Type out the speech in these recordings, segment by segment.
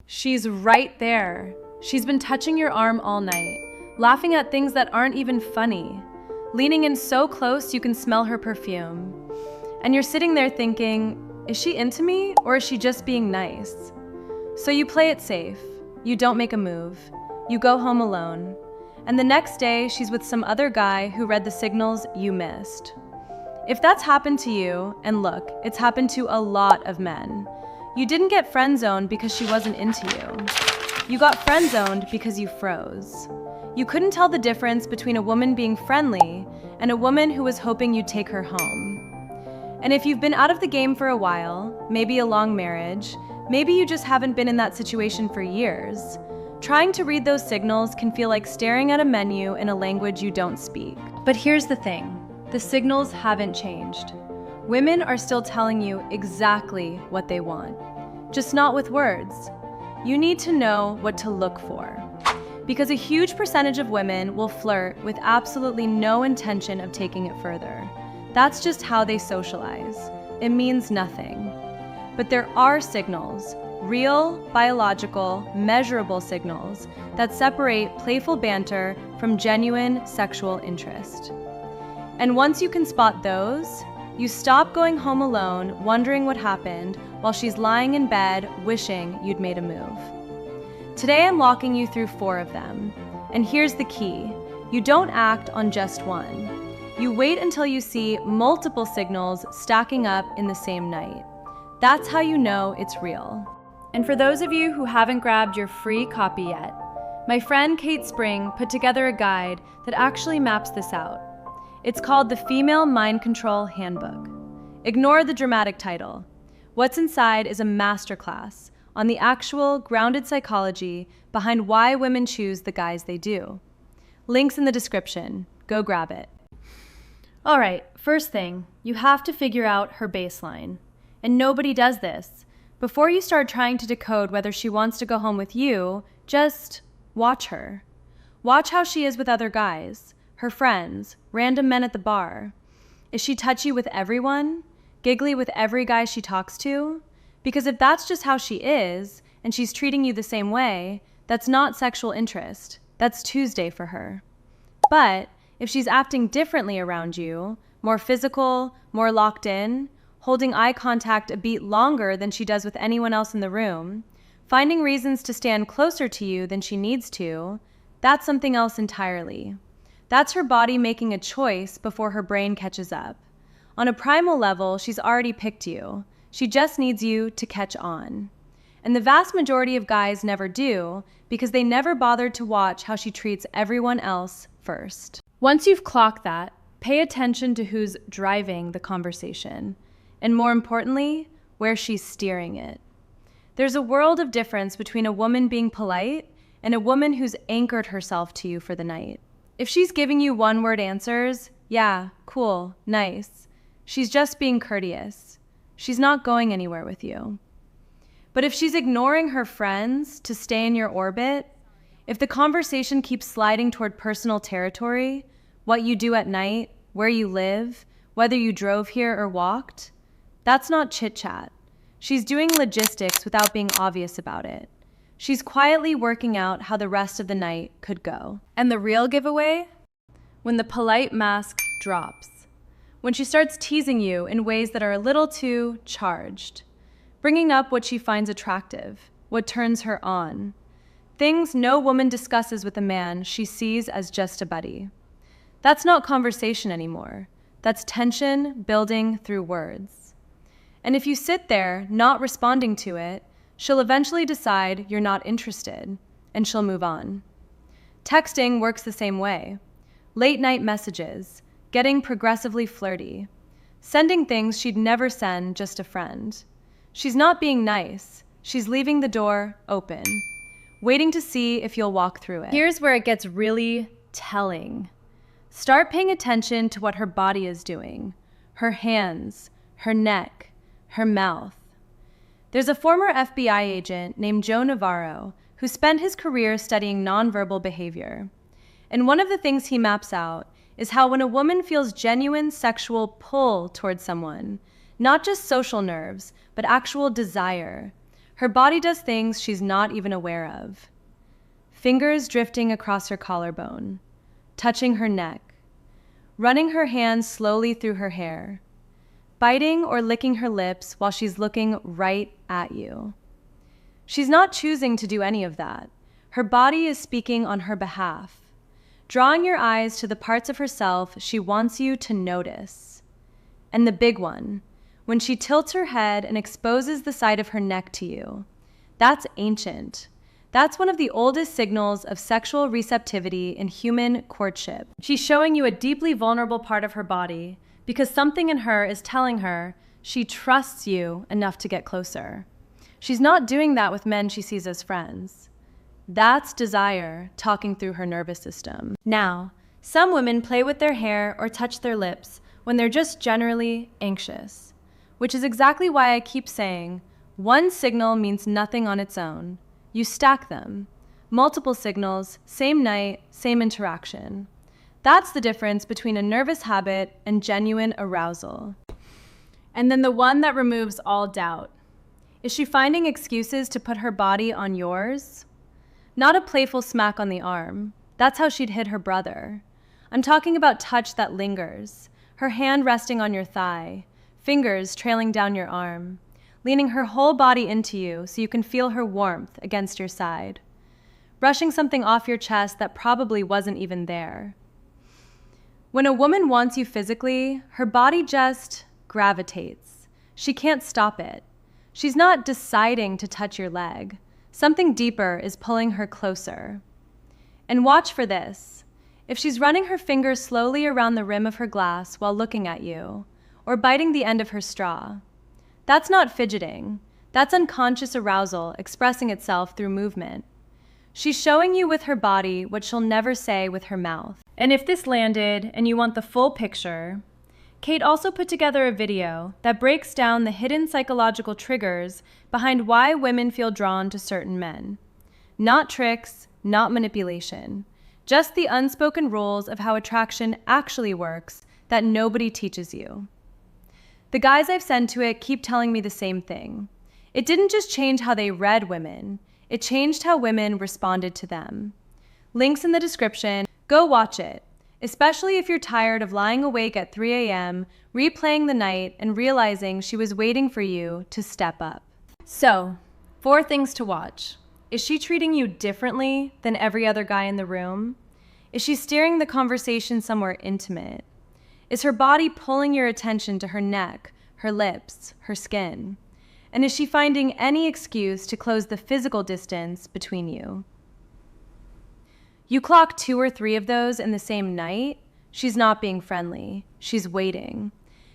She's right there. She's been touching your arm all night, laughing at things that aren't even funny, leaning in so close you can smell her perfume. And you're sitting there thinking, is she into me or is she just being nice? So you play it safe. You don't make a move. You go home alone. And the next day, she's with some other guy who read the signals you missed. If that's happened to you, and look, it's happened to a lot of men, you didn't get friend-zoned because she wasn't into you. You got friend-zoned because you froze. You couldn't tell the difference between a woman being friendly and a woman who was hoping you'd take her home. And if you've been out of the game for a while, maybe a long marriage, maybe you just haven't been in that situation for years, trying to read those signals can feel like staring at a menu in a language you don't speak. But here's the thing, the signals haven't changed. Women are still telling you exactly what they want, just not with words. You need to know what to look for. Because a huge percentage of women will flirt with absolutely no intention of taking it further. That's just how they socialize. It means nothing. But there are signals, real, biological, measurable signals that separate playful banter from genuine sexual interest. And once you can spot those, you stop going home alone wondering what happened while she's lying in bed wishing you'd made a move. Today I'm walking you through 4 of them. And here's the key. You don't act on just one. You wait until you see multiple signals stacking up in the same night. That's how you know it's real. And for those of you who haven't grabbed your free copy yet, my friend Kate Spring put together a guide that actually maps this out. It's called the Female Mind Control Handbook. Ignore the dramatic title. What's inside is a masterclass on the actual grounded psychology behind why women choose the guys they do. Links in the description. Go grab it. All right, first thing, you have to figure out her baseline. And nobody does this. Before you start trying to decode whether she wants to go home with you, just watch her. Watch how she is with other guys, her friends, random men at the bar. Is she touchy with everyone? Giggly with every guy she talks to? Because if that's just how she is, and she's treating you the same way, that's not sexual interest. That's Tuesday for her. But if she's acting differently around you, more physical, more locked in, holding eye contact a beat longer than she does with anyone else in the room, finding reasons to stand closer to you than she needs to, that's something else entirely. That's her body making a choice before her brain catches up. On a primal level, she's already picked you. She just needs you to catch on. And the vast majority of guys never do because they never bothered to watch how she treats everyone else first. Once you've clocked that, pay attention to who's driving the conversation. And more importantly, where she's steering it. There's a world of difference between a woman being polite and a woman who's anchored herself to you for the night. If she's giving you one-word answers, yeah, cool, nice. She's just being courteous. She's not going anywhere with you. But if she's ignoring her friends to stay in your orbit, if the conversation keeps sliding toward personal territory, what you do at night, where you live, whether you drove here or walked, that's not chit-chat. She's doing logistics without being obvious about it. She's quietly working out how the rest of the night could go. And the real giveaway? When the polite mask drops. When she starts teasing you in ways that are a little too charged. Bringing up what she finds attractive, what turns her on. Things no woman discusses with a man she sees as just a buddy. That's not conversation anymore. That's tension building through words. And if you sit there not responding to it, she'll eventually decide you're not interested, and she'll move on. Texting works the same way. Late night messages, getting progressively flirty, sending things she'd never send just a friend. She's not being nice. She's leaving the door open, waiting to see if you'll walk through it. Here's where it gets really telling. Start paying attention to what her body is doing, her hands, her neck, her mouth. There's a former FBI agent named Joe Navarro who spent his career studying nonverbal behavior. And one of the things he maps out is how when a woman feels genuine sexual pull towards someone, not just social nerves, but actual desire, Her body does things she's not even aware of. Fingers drifting across her collarbone, touching her neck, running her hands slowly through her hair, biting or licking her lips while she's looking right at you. She's not choosing to do any of that. Her body is speaking on her behalf, drawing your eyes to the parts of herself she wants you to notice. And the big one, when she tilts her head and exposes the side of her neck to you, that's ancient. That's one of the oldest signals of sexual receptivity in human courtship. She's showing you a deeply vulnerable part of her body because something in her is telling her she trusts you enough to get closer. She's not doing that with men she sees as friends. That's desire talking through her nervous system. Now, some women play with their hair or touch their lips when they're just generally anxious, which is exactly why I keep saying one signal means nothing on its own. You stack them. Multiple signals, same night, same interaction. That's the difference between a nervous habit and genuine arousal. And then the one that removes all doubt. Is she finding excuses to put her body on yours? Not a playful smack on the arm. That's how she'd hit her brother. I'm talking about touch that lingers, her hand resting on your thigh, fingers trailing down your arm, leaning her whole body into you so you can feel her warmth against your side, brushing something off your chest that probably wasn't even there. When a woman wants you physically, her body just gravitates. She can't stop it. She's not deciding to touch your leg. Something deeper is pulling her closer. And watch for this. If she's running her fingers slowly around the rim of her glass while looking at you, or biting the end of her straw, that's not fidgeting. That's unconscious arousal expressing itself through movement. She's showing you with her body what she'll never say with her mouth. And if this landed and you want the full picture, Kate also put together a video that breaks down the hidden psychological triggers behind why women feel drawn to certain men. Not tricks, not manipulation, just the unspoken rules of how attraction actually works that nobody teaches you. The guys I've sent to it keep telling me the same thing. It didn't just change how they read women, it changed how women responded to them. Links in the description. Go watch it, especially if you're tired of lying awake at 3 a.m., replaying the night and realizing she was waiting for you to step up. So, 4 things to watch. Is she treating you differently than every other guy in the room? Is she steering the conversation somewhere intimate? Is her body pulling your attention to her neck, her lips, her skin? And is she finding any excuse to close the physical distance between you? You clock 2 or 3 of those in the same night, she's not being friendly, she's waiting.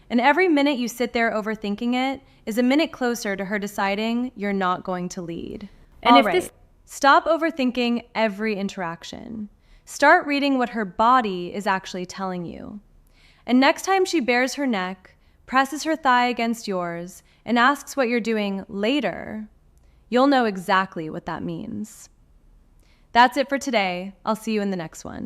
And every minute you sit there overthinking it is a minute closer to her deciding you're not going to lead. And stop overthinking every interaction. Start reading what her body is actually telling you. And next time she bares her neck, presses her thigh against yours, and asks what you're doing later, you'll know exactly what that means. That's it for today. I'll see you in the next one.